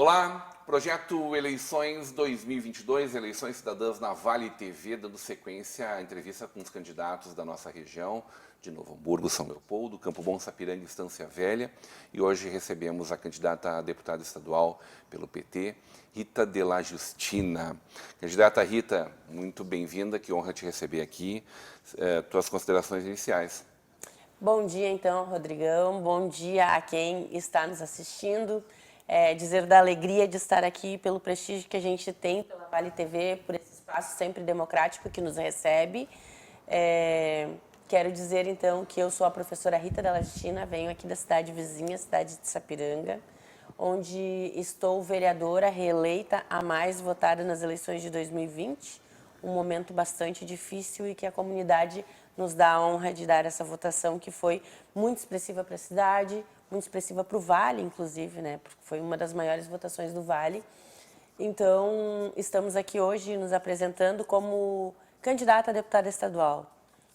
Olá, projeto Eleições 2022, Eleições Cidadãs na Vale TV, dando sequência à entrevista com os candidatos da nossa região, de Novo Hamburgo, São Leopoldo, Campo Bom, Sapiranga e Estância Velha. E hoje recebemos a candidata a deputada estadual pelo PT, Rita de la Justina. Candidata Rita, muito bem-vinda, que honra te receber aqui. Tuas considerações iniciais. Bom dia, então, Rodrigão. Bom dia a quem está nos assistindo. Dizer da alegria de estar aqui, pelo prestígio que a gente tem pela Vale TV, por esse espaço sempre democrático que nos recebe. Quero dizer, então, que eu sou a professora Rita de la Justina, venho aqui da cidade vizinha, cidade de Sapiranga, onde estou vereadora reeleita a mais votada nas eleições de 2020, um momento bastante difícil e que a comunidade nos dá a honra de dar essa votação que foi muito expressiva para a cidade, muito expressiva para o Vale, inclusive, né? Porque foi uma das maiores votações do Vale. Então, estamos aqui hoje nos apresentando como candidata a deputada estadual.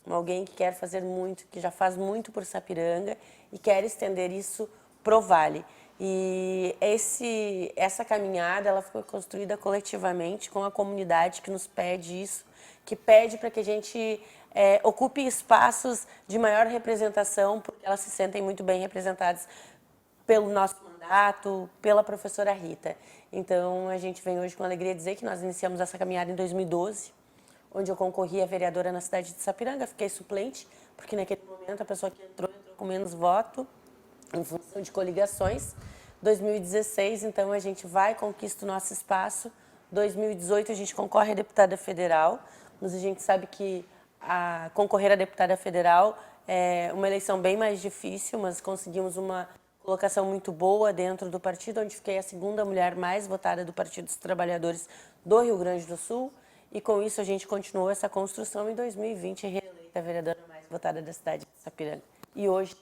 Alguém que quer fazer muito, que já faz muito por Sapiranga e quer estender isso pro Vale. E essa caminhada ela foi construída coletivamente com a comunidade que nos pede isso, que pede para que a gente ocupe espaços de maior representação, porque elas se sentem muito bem representadas pelo nosso mandato, pela professora Rita. Então, a gente vem hoje com alegria dizer que nós iniciamos essa caminhada em 2012, onde eu concorri a vereadora na cidade de Sapiranga, fiquei suplente, porque naquele momento a pessoa que entrou com menos voto, em função de coligações. 2016, então, a gente vai, conquista o nosso espaço. 2018, a gente concorre a deputada federal, mas a gente sabe que concorrer a deputada federal é uma eleição bem mais difícil, mas conseguimos uma colocação muito boa dentro do partido, onde fiquei a segunda mulher mais votada do Partido dos Trabalhadores do Rio Grande do Sul. E com isso a gente continuou essa construção em 2020, reeleita a vereadora mais votada da cidade de Sapiranga. E hoje,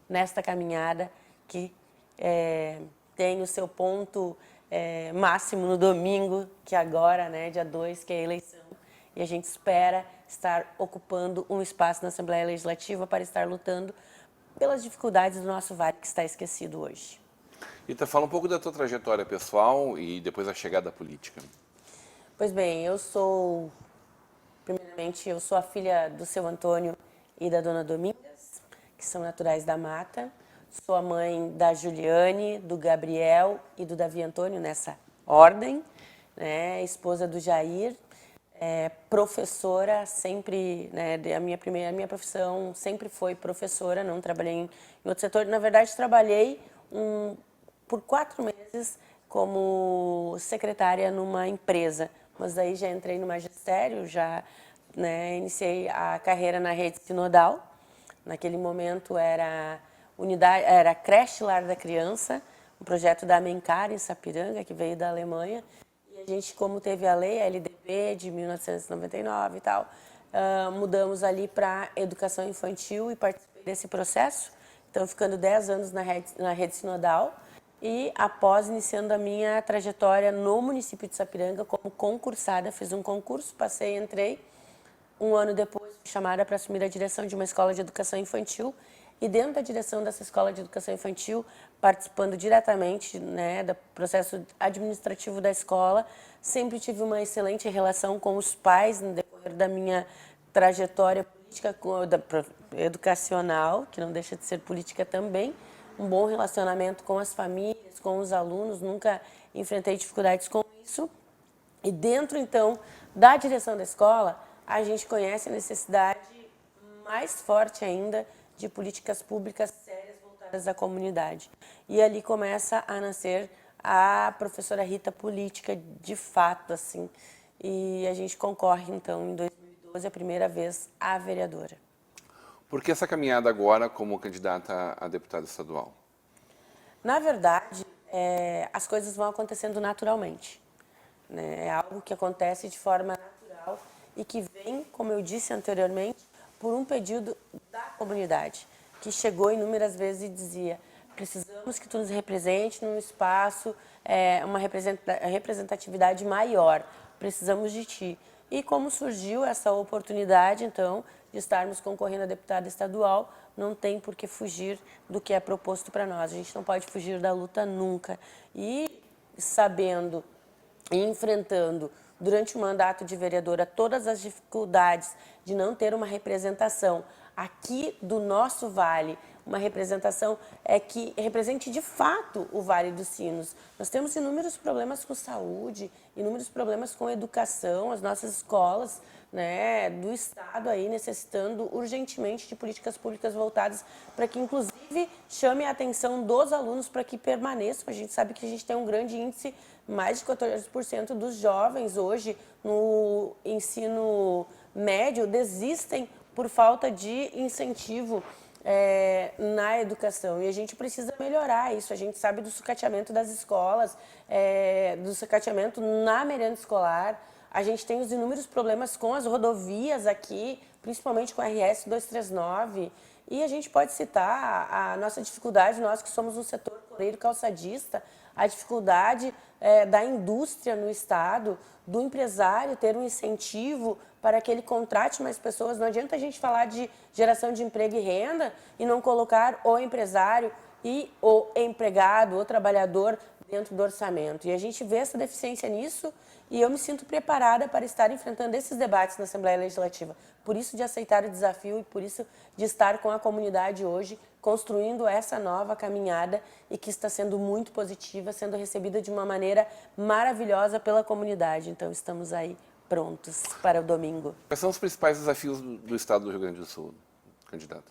nesta caminhada que tem o seu ponto máximo no domingo, que agora, né, dia 2, que é a eleição, e a gente espera estar ocupando um espaço na Assembleia Legislativa para estar lutando pelas dificuldades do nosso Vale, que está esquecido hoje. Rita, fala um pouco da tua trajetória pessoal e depois a chegada à política. Pois bem, primeiramente, eu sou a filha do seu Antônio e da dona Domingas, que são naturais da Mata. Sou a mãe da Juliane, do Gabriel e do Davi Antônio, nessa ordem, né? Esposa do Jair, professora, sempre, né? A minha profissão sempre foi professora, não trabalhei em outro setor. Na verdade, trabalhei por 4 meses como secretária numa empresa, mas daí já entrei no magistério, já, né, iniciei a carreira na rede sinodal. Naquele momento era creche Lar da Criança, um projeto da Amencar em Sapiranga, que veio da Alemanha. E a gente, como teve a lei, a LDB de 1999 e tal, mudamos ali para educação infantil e participei desse processo. Então, ficando 10 anos na rede sinodal. E após iniciando a minha trajetória no município de Sapiranga como concursada, fiz um concurso, passei, entrei. Um ano depois, fui chamada para assumir a direção de uma escola de educação infantil. E dentro da direção dessa escola de educação infantil, participando diretamente, né, do processo administrativo da escola, sempre tive uma excelente relação com os pais no decorrer da minha trajetória política, educacional, que não deixa de ser política também. Um bom relacionamento com as famílias, com os alunos, nunca enfrentei dificuldades com isso. E dentro, então, da direção da escola, a gente conhece a necessidade mais forte ainda de políticas públicas sérias voltadas à comunidade. E ali começa a nascer a professora Rita política, de fato, assim. E a gente concorre, então, em 2012, a primeira vez, à vereadora. Por que essa caminhada agora como candidata a deputada estadual? Na verdade, as coisas vão acontecendo naturalmente, né? É algo que acontece de forma natural e que vem, como eu disse anteriormente, por um pedido da comunidade, que chegou inúmeras vezes e dizia: precisamos que tu nos represente num espaço, uma representatividade maior, precisamos de ti. E como surgiu essa oportunidade, então, de estarmos concorrendo a deputada estadual, não tem por que fugir do que é proposto para nós. A gente não pode fugir da luta nunca. E sabendo e enfrentando durante o mandato de vereadora todas as dificuldades de não ter uma representação aqui do nosso vale, uma representação que represente de fato o Vale dos Sinos. Nós temos inúmeros problemas com saúde, inúmeros problemas com educação, as nossas escolas, né, do Estado aí necessitando urgentemente de políticas públicas voltadas para que, inclusive, chame a atenção dos alunos para que permaneçam. A gente sabe que a gente tem um grande índice, mais de 14% dos jovens hoje no ensino médio desistem por falta de incentivo na educação. E a gente precisa melhorar isso. A gente sabe do sucateamento das escolas, do sucateamento na merenda escolar. A gente tem os inúmeros problemas com as rodovias aqui, principalmente com a RS 239. E a gente pode citar a nossa dificuldade, nós que somos um setor coreiro calçadista, a dificuldade da indústria no Estado, do empresário ter um incentivo para que ele contrate mais pessoas. Não adianta a gente falar de geração de emprego e renda e não colocar o empresário e o empregado, o trabalhador dentro do orçamento. E a gente vê essa deficiência nisso e eu me sinto preparada para estar enfrentando esses debates na Assembleia Legislativa. Por isso de aceitar o desafio e por isso de estar com a comunidade hoje, construindo essa nova caminhada e que está sendo muito positiva, sendo recebida de uma maneira maravilhosa pela comunidade. Então, estamos aí prontos para o domingo. Quais são os principais desafios do Estado do Rio Grande do Sul, candidato?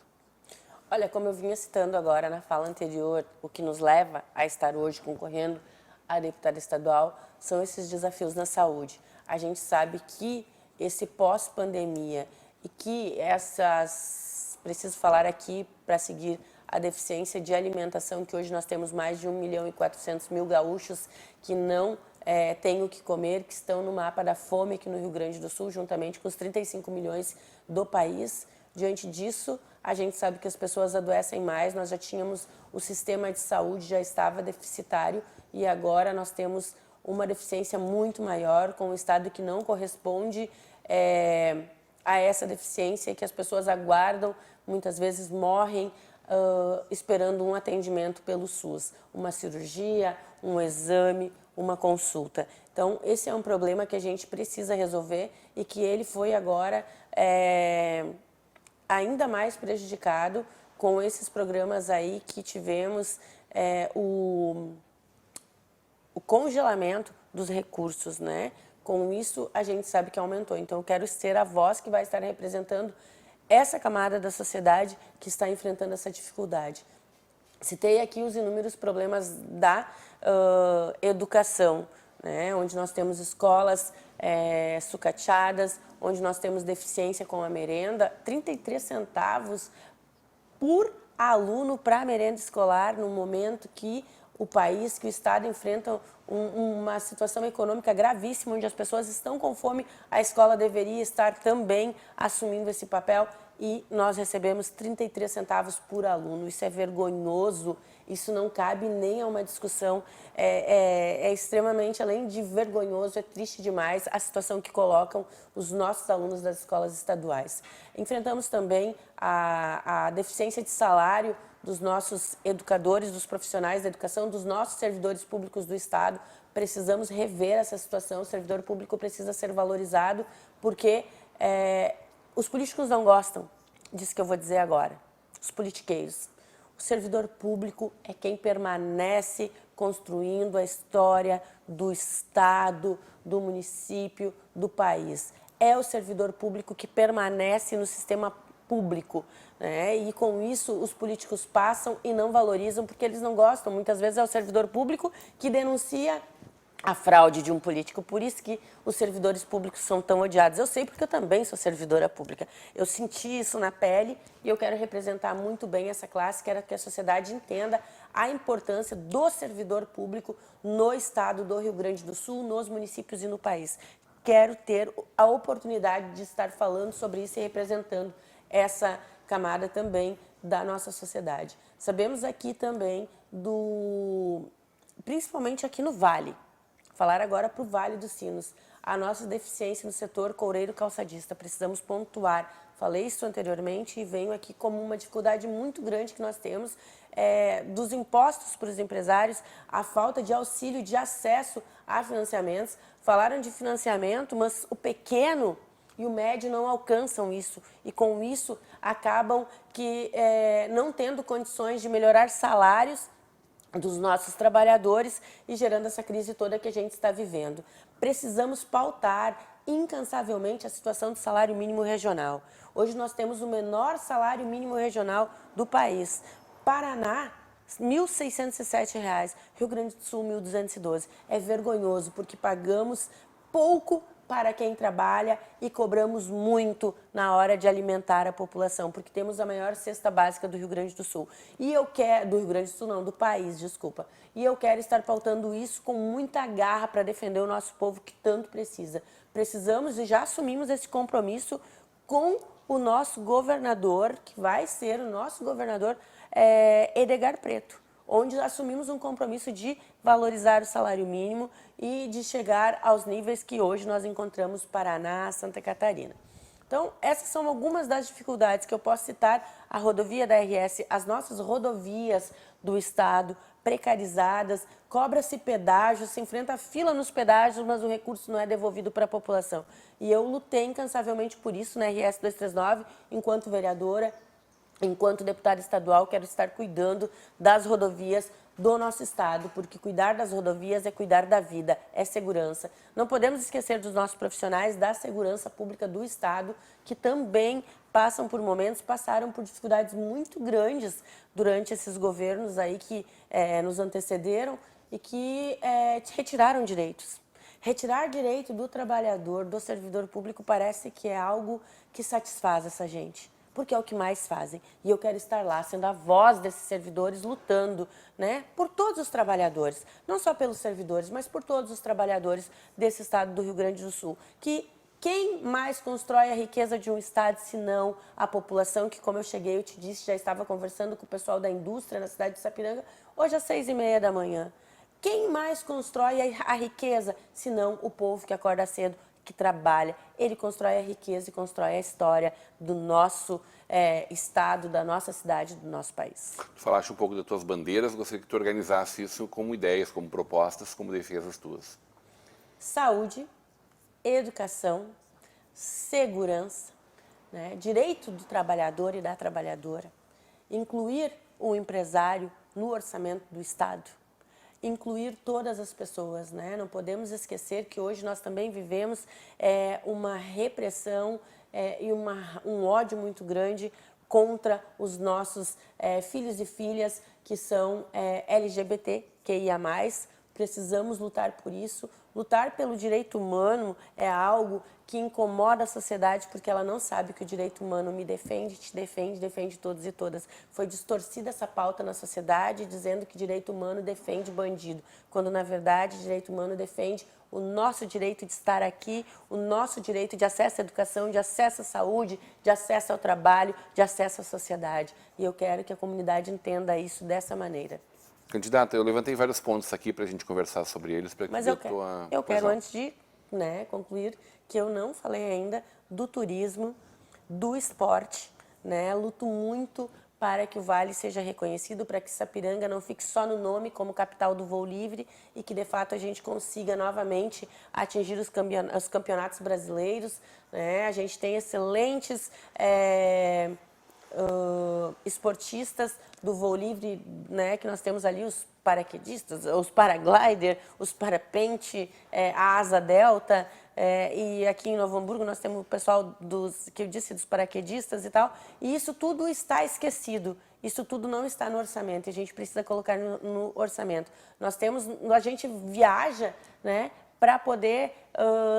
Olha, como eu vinha citando agora na fala anterior, o que nos leva a estar hoje concorrendo a deputada estadual são esses desafios na saúde. A gente sabe que esse pós-pandemia e que preciso falar aqui para seguir a deficiência de alimentação, que hoje nós temos mais de 1.400.000 gaúchos que não têm o que comer, que estão no mapa da fome aqui no Rio Grande do Sul, juntamente com os 35 milhões do país. Diante disso, a gente sabe que as pessoas adoecem mais, nós já tínhamos, o sistema de saúde já estava deficitário e agora nós temos uma deficiência muito maior, com um Estado que não corresponde a essa deficiência, que as pessoas aguardam, muitas vezes morrem esperando um atendimento pelo SUS, uma cirurgia, um exame, uma consulta. Então, esse é um problema que a gente precisa resolver e que ele foi agora ainda mais prejudicado com esses programas aí que tivemos o congelamento dos recursos, né? Com isso, a gente sabe que aumentou. Então, eu quero ser a voz que vai estar representando essa camada da sociedade que está enfrentando essa dificuldade. Citei aqui os inúmeros problemas da educação, né? Onde nós temos escolas sucateadas, onde nós temos deficiência com a merenda, 33 centavos por aluno para a merenda escolar, no momento que o país, que o Estado enfrenta uma situação econômica gravíssima, onde as pessoas estão com fome, a escola deveria estar também assumindo esse papel e nós recebemos 33 centavos por aluno. Isso é vergonhoso, isso não cabe nem a uma discussão, é extremamente, além de vergonhoso, é triste demais a situação que colocam os nossos alunos das escolas estaduais. Enfrentamos também a deficiência de salário dos nossos educadores, dos profissionais da educação, dos nossos servidores públicos do Estado. Precisamos rever essa situação, o servidor público precisa ser valorizado, porque os políticos não gostam disso que eu vou dizer agora, os politiqueiros. O servidor público é quem permanece construindo a história do Estado, do município, do país. É o servidor público que permanece no sistema público, né? E com isso os políticos passam e não valorizam porque eles não gostam. Muitas vezes é o servidor público que denuncia a fraude de um político, por isso que os servidores públicos são tão odiados. Eu sei porque eu também sou servidora pública. Eu senti isso na pele e eu quero representar muito bem essa classe, quero que a sociedade entenda a importância do servidor público no estado do Rio Grande do Sul, nos municípios e no país. Quero ter a oportunidade de estar falando sobre isso e representando essa camada também da nossa sociedade. Sabemos aqui também principalmente aqui no Vale, falar agora para o Vale dos Sinos, a nossa deficiência no setor coureiro calçadista. Precisamos pontuar Falei isso anteriormente e venho aqui como uma dificuldade muito grande que nós temos dos impostos para os empresários, a falta de auxílio, de acesso a financiamentos. Falaram de financiamento, mas o pequeno e o médio não alcançam isso e com isso acabam não tendo condições de melhorar salários dos nossos trabalhadores e gerando essa crise toda que a gente está vivendo. Precisamos pautar incansavelmente a situação do salário mínimo regional. Hoje nós temos o menor salário mínimo regional do país. Paraná, R$ 1.607, Rio Grande do Sul, 1.212. É vergonhoso porque pagamos pouco para quem trabalha e cobramos muito na hora de alimentar a população, porque temos a maior cesta básica do Rio Grande do Sul. Do Rio Grande do Sul não, do país, desculpa. E eu quero estar pautando isso com muita garra para defender o nosso povo que tanto precisa. Precisamos e já assumimos esse compromisso com o nosso governador, que vai ser o nosso governador Edgar Preto, onde assumimos um compromisso de valorizar o salário mínimo e de chegar aos níveis que hoje nós encontramos Paraná, Santa Catarina. Então, essas são algumas das dificuldades que eu posso citar. A rodovia da RS, as nossas rodovias do estado precarizadas, cobra-se pedágio, se enfrenta fila nos pedágios, mas o recurso não é devolvido para a população. E eu lutei incansavelmente por isso na RS 239, enquanto vereadora. Enquanto deputada estadual, quero estar cuidando das rodovias do nosso estado, porque cuidar das rodovias é cuidar da vida, é segurança. Não podemos esquecer dos nossos profissionais da segurança pública do estado, que também passaram por dificuldades muito grandes durante esses governos aí que nos antecederam e que retiraram direitos. Retirar direito do trabalhador, do servidor público, parece que é algo que satisfaz essa gente, porque é o que mais fazem. E eu quero estar lá, sendo a voz desses servidores, lutando, né, por todos os trabalhadores. Não só pelos servidores, mas por todos os trabalhadores desse estado do Rio Grande do Sul. Que quem mais constrói a riqueza de um estado, se não a população, que, como eu cheguei, eu te disse, já estava conversando com o pessoal da indústria na cidade de Sapiranga, hoje às 6h30 da manhã. Quem mais constrói a riqueza, se não o povo que acorda cedo, que trabalha? Ele constrói a riqueza e constrói a história do nosso estado, da nossa cidade, do nosso país. Tu falaste um pouco das tuas bandeiras, gostaria que tu organizasse isso como ideias, como propostas, como defesas tuas. Saúde, educação, segurança, né? Direito do trabalhador e da trabalhadora, incluir o empresário no orçamento do estado, incluir todas as pessoas, né? Não podemos esquecer que hoje nós também vivemos uma repressão e um ódio muito grande contra os nossos filhos e filhas que são LGBTQIA+. Precisamos lutar por isso. Lutar pelo direito humano é algo que incomoda a sociedade, porque ela não sabe que o direito humano me defende, te defende, defende todos e todas. Foi distorcida essa pauta na sociedade, dizendo que direito humano defende bandido, quando, na verdade, direito humano defende o nosso direito de estar aqui, o nosso direito de acesso à educação, de acesso à saúde, de acesso ao trabalho, de acesso à sociedade. E eu quero que a comunidade entenda isso dessa maneira. Candidata, eu levantei vários pontos aqui para a gente conversar sobre eles. Mas eu quero, antes de concluir, que eu não falei ainda do turismo, do esporte, né? Luto muito para que o Vale seja reconhecido, para que Sapiranga não fique só no nome como capital do voo livre e que, de fato, a gente consiga novamente atingir os campeonatos brasileiros, né? A gente tem excelentes esportistas do voo livre, né, que nós temos ali os paraquedistas, os paraglider, os parapente, a asa delta, e aqui em Novo Hamburgo nós temos o pessoal que eu disse, dos paraquedistas e tal, e isso tudo está esquecido, isso tudo não está no orçamento, e a gente precisa colocar no orçamento. A gente viaja, né, para poder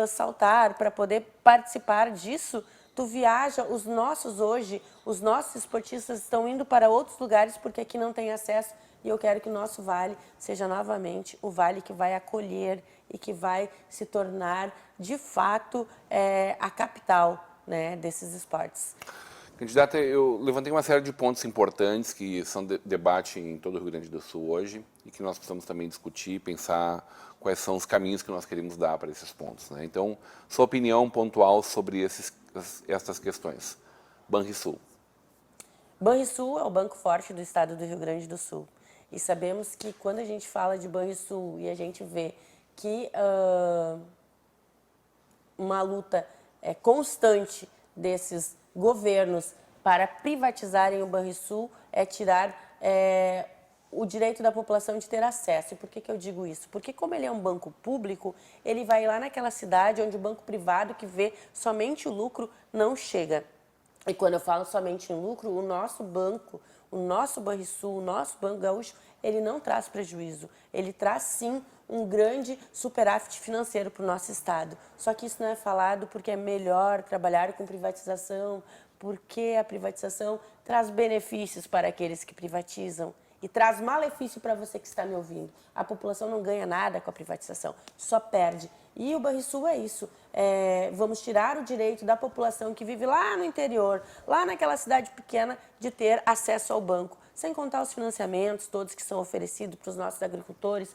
saltar, para poder participar disso. Tu viaja, os nossos esportistas estão indo para outros lugares porque aqui não tem acesso, e eu quero que o nosso Vale seja novamente o Vale que vai acolher e que vai se tornar, de fato, a capital, né, desses esportes. Candidata, eu levantei uma série de pontos importantes que são debate em todo o Rio Grande do Sul hoje e que nós precisamos também discutir, pensar quais são os caminhos que nós queremos dar para esses pontos, né? Então, sua opinião pontual sobre essas questões. Banrisul. Banrisul é o Banco Forte do estado do Rio Grande do Sul. E sabemos que quando a gente fala de Banrisul e a gente vê que uma luta constante desses governos para privatizarem o Banrisul é tirar o direito da população de ter acesso. E por que eu digo isso? Porque como ele é um banco público, ele vai lá naquela cidade onde o banco privado que vê somente o lucro não chega. E quando eu falo somente em lucro, o nosso banco, o nosso Banrisul, o nosso Banco Gaúcho, ele não traz prejuízo. Ele traz, sim, um grande superávit financeiro para o nosso estado. Só que isso não é falado porque é melhor trabalhar com privatização, porque a privatização traz benefícios para aqueles que privatizam e traz malefício para você que está me ouvindo. A população não ganha nada com a privatização, só perde. E o Banrisul é isso. Vamos tirar o direito da população que vive lá no interior, lá naquela cidade pequena, de ter acesso ao banco. Sem contar os financiamentos todos que são oferecidos para os nossos agricultores,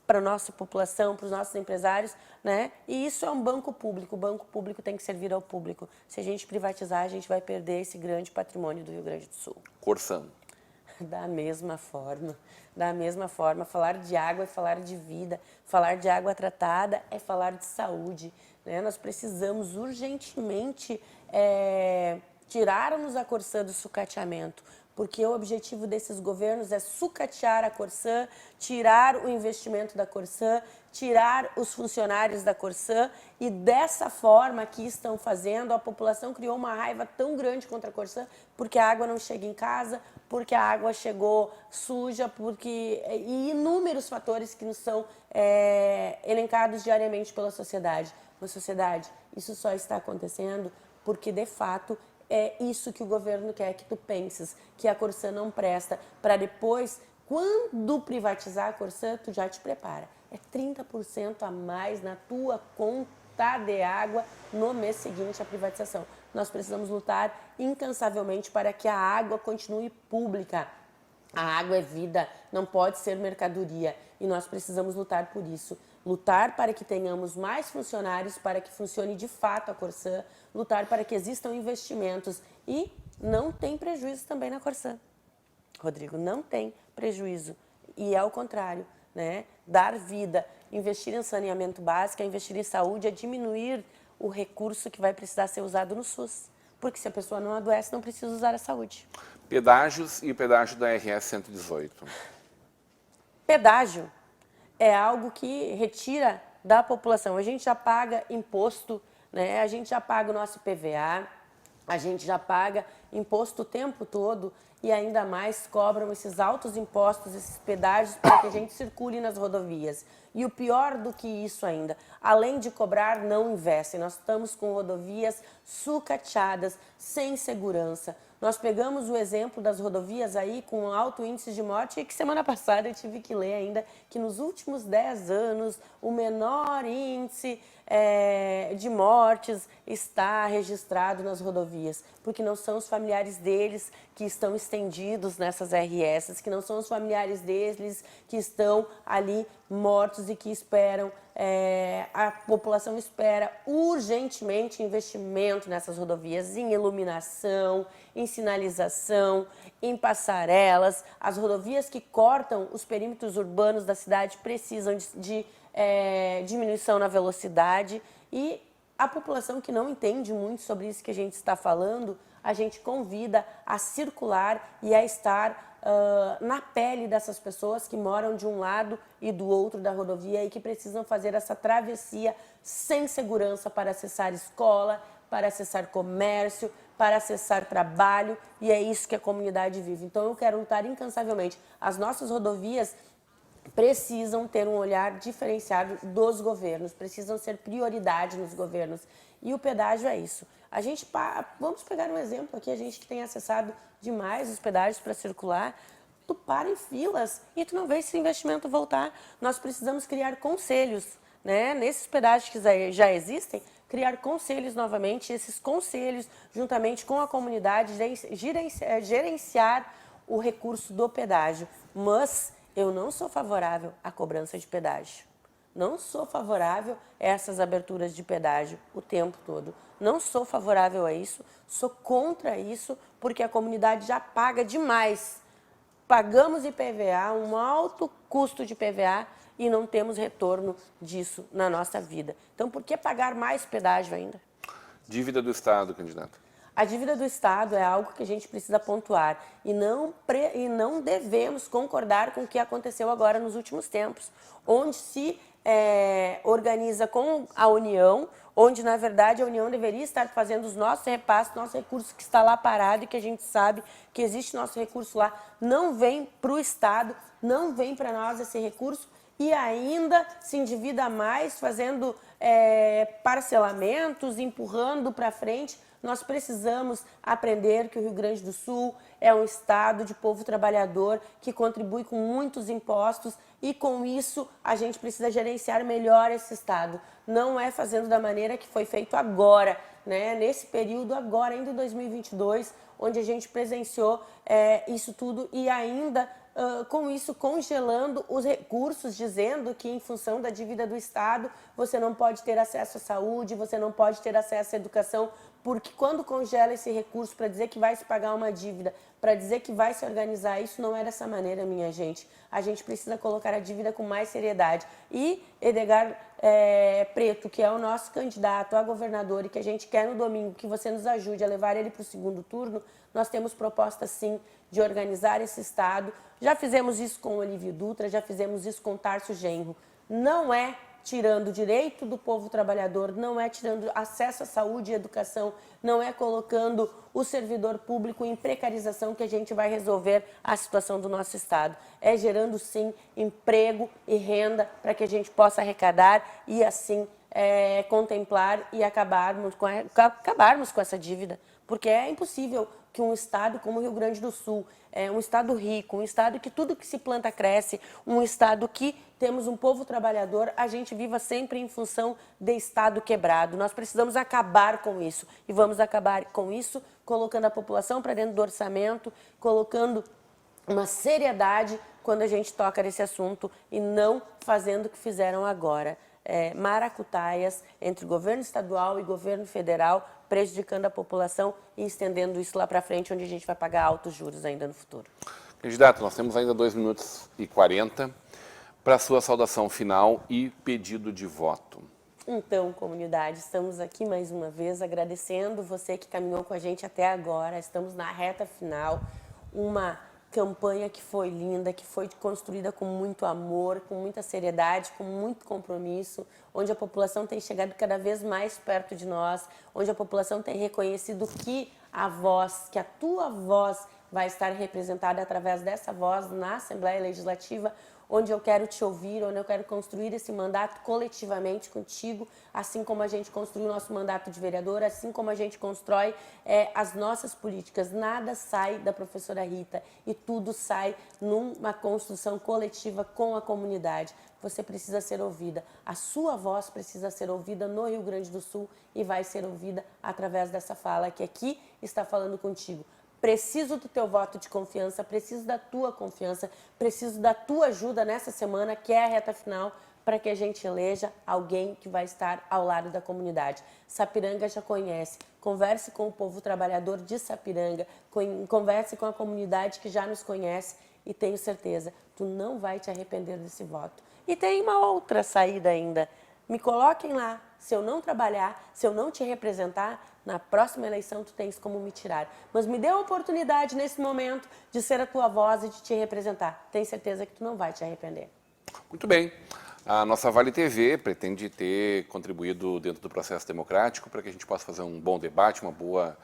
para a nossa população, para os nossos empresários, né? E isso é um banco público. O banco público tem que servir ao público. Se a gente privatizar, a gente vai perder esse grande patrimônio do Rio Grande do Sul. Corsã. Da mesma forma, falar de água é falar de vida, falar de água tratada é falar de saúde, né? Nós precisamos urgentemente tirarmos a Corsã do sucateamento, porque o objetivo desses governos é sucatear a Corsã, tirar o investimento da Corsã, tirar os funcionários da Corsã, e dessa forma que estão fazendo, a população criou uma raiva tão grande contra a Corsã, porque a água não chega em casa, porque a água chegou suja, e inúmeros fatores que nos são elencados diariamente pela sociedade. Mas, sociedade, isso só está acontecendo porque, de fato, é isso que o governo quer que tu penses, que a Corsã não presta, para depois, quando privatizar a Corsã, tu já te prepara. É 30% a mais na tua conta de água no mês seguinte à privatização. Nós precisamos lutar incansavelmente para que a água continue pública. A água é vida, não pode ser mercadoria, e nós precisamos lutar por isso. Lutar para que tenhamos mais funcionários, para que funcione de fato a Corsã, lutar para que existam investimentos, e não tem prejuízo também na Corsã. Rodrigo, não tem prejuízo, e é o contrário, né? Dar vida, investir em saneamento básico, investir em saúde, é diminuir o recurso que vai precisar ser usado no SUS, porque se a pessoa não adoece, não precisa usar a saúde. Pedágios e o pedágio da RS 118. Pedágio é algo que retira da população. A gente já paga imposto, né? A gente já paga o nosso IPVA, a gente já paga imposto o tempo todo, e ainda mais cobram esses altos impostos, esses pedágios, para que a gente circule nas rodovias. E o pior do que isso ainda, além de cobrar, não investem. Nós estamos com rodovias sucateadas, sem segurança. Nós pegamos o exemplo das rodovias aí com alto índice de morte, e que semana passada eu tive que ler ainda que nos últimos 10 anos o menor índice de mortes está registrado nas rodovias, porque não são os familiares deles que estão estendidos nessas RS, que não são os familiares deles que estão ali mortos e que esperam, a população espera urgentemente investimento nessas rodovias, em iluminação, em sinalização, em passarelas. As rodovias que cortam os perímetros urbanos da cidade precisam de diminuição na velocidade, e a população que não entende muito sobre isso que a gente está falando, a gente convida a circular e a estar na pele dessas pessoas que moram de um lado e do outro da rodovia e que precisam fazer essa travessia sem segurança para acessar escola, para acessar comércio, para acessar trabalho, e é isso que a comunidade vive. Então eu quero lutar incansavelmente. As nossas rodovias precisam ter um olhar diferenciado dos governos, precisam ser prioridade nos governos. E o pedágio é isso. Vamos pegar um exemplo aqui, a gente que tem acessado demais os pedágios para circular, tu para em filas e tu não vê esse investimento voltar. Nós precisamos criar conselhos, né? Nesses pedágios que já existem, criar conselhos novamente, esses conselhos, juntamente com a comunidade, gerenciar o recurso do pedágio. Mas eu não sou favorável à cobrança de pedágio. Não sou favorável a essas aberturas de pedágio o tempo todo. Não sou favorável a isso, sou contra isso, porque a comunidade já paga demais. Pagamos IPVA, um alto custo de IPVA, e não temos retorno disso na nossa vida. Então, por que pagar mais pedágio ainda? Dívida do Estado, candidato. A dívida do Estado é algo que a gente precisa pontuar e não devemos concordar com o que aconteceu agora nos últimos tempos, onde se organiza com a União, onde, na verdade, a União deveria estar fazendo os nossos repasses, nosso recurso que está lá parado e que a gente sabe que existe nosso recurso lá, não vem para o Estado, não vem para nós esse recurso, e ainda se endivida mais, fazendo parcelamentos, empurrando para frente. Nós precisamos aprender que o Rio Grande do Sul é um estado de povo trabalhador que contribui com muitos impostos e, com isso, a gente precisa gerenciar melhor esse estado. Não é fazendo da maneira que foi feito agora, né? Nesse período, agora, ainda em 2022, onde a gente presenciou isso tudo e ainda com isso congelando os recursos, dizendo que em função da dívida do Estado você não pode ter acesso à saúde, você não pode ter acesso à educação, porque quando congela esse recurso para dizer que vai se pagar uma dívida, para dizer que vai se organizar, isso não é dessa maneira, minha gente. A gente precisa colocar a dívida com mais seriedade. E Edgar Preto, que é o nosso candidato a governador e que a gente quer no domingo que você nos ajude a levar ele para o segundo turno, nós temos proposta sim de organizar esse estado. Já fizemos isso com o Olívio Dutra, já fizemos isso com o Tarso Genro. Não é tirando o direito do povo trabalhador, não é tirando acesso à saúde e educação, não é colocando o servidor público em precarização que a gente vai resolver a situação do nosso estado. É gerando, sim, emprego e renda para que a gente possa arrecadar e, assim, contemplar e acabarmos com essa dívida. Porque é impossível que um estado como o Rio Grande do Sul, um estado rico, um estado que tudo que se planta cresce, um estado que temos um povo trabalhador, a gente viva sempre em função de estado quebrado. Nós precisamos acabar com isso. E vamos acabar com isso colocando a população para dentro do orçamento, colocando uma seriedade quando a gente toca nesse assunto e não fazendo o que fizeram agora. Maracutaias entre governo estadual e governo federal, prejudicando a população e estendendo isso lá para frente, onde a gente vai pagar altos juros ainda no futuro. Candidato, nós temos ainda 2 minutos e 40 para a sua saudação final e pedido de voto. Então, comunidade, estamos aqui mais uma vez agradecendo você que caminhou com a gente até agora. Estamos na reta final, uma campanha que foi linda, que foi construída com muito amor, com muita seriedade, com muito compromisso, onde a população tem chegado cada vez mais perto de nós, onde a população tem reconhecido que a voz, que a tua voz vai estar representada através dessa voz na Assembleia Legislativa, onde eu quero te ouvir, onde eu quero construir esse mandato coletivamente contigo, assim como a gente construiu o nosso mandato de vereador, assim como a gente constrói as nossas políticas. Nada sai da professora Rita e tudo sai numa construção coletiva com a comunidade. Você precisa ser ouvida. A sua voz precisa ser ouvida no Rio Grande do Sul e vai ser ouvida através dessa fala que aqui está falando contigo. Preciso do teu voto de confiança, preciso da tua confiança, preciso da tua ajuda nessa semana, que é a reta final, para que a gente eleja alguém que vai estar ao lado da comunidade. Sapiranga já conhece, converse com o povo trabalhador de Sapiranga, converse com a comunidade que já nos conhece e tenho certeza, tu não vai te arrepender desse voto. E tem uma outra saída ainda. Me coloquem lá. Se eu não trabalhar, se eu não te representar, na próxima eleição tu tens como me tirar. Mas me dê a oportunidade nesse momento de ser a tua voz e de te representar. Tenho certeza que tu não vai te arrepender. Muito bem. A nossa Vale TV pretende ter contribuído dentro do processo democrático para que a gente possa fazer um bom debate, uma boa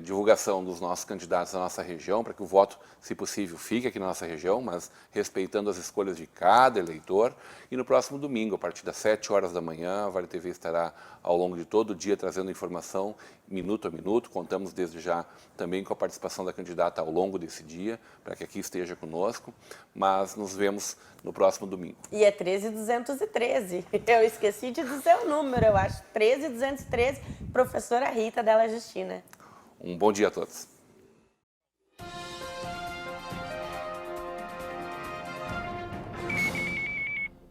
divulgação dos nossos candidatos da nossa região, para que o voto, se possível, fique aqui na nossa região, mas respeitando as escolhas de cada eleitor. E no próximo domingo, a partir das 7 horas da manhã, a Vale TV estará ao longo de todo o dia trazendo informação minuto a minuto. Contamos desde já também com a participação da candidata ao longo desse dia, para que aqui esteja conosco, mas nos vemos no próximo domingo. E é 13.213. Eu esqueci de dizer o número, eu acho. 13.213, professora Rita Della Justina. Um bom dia a todos.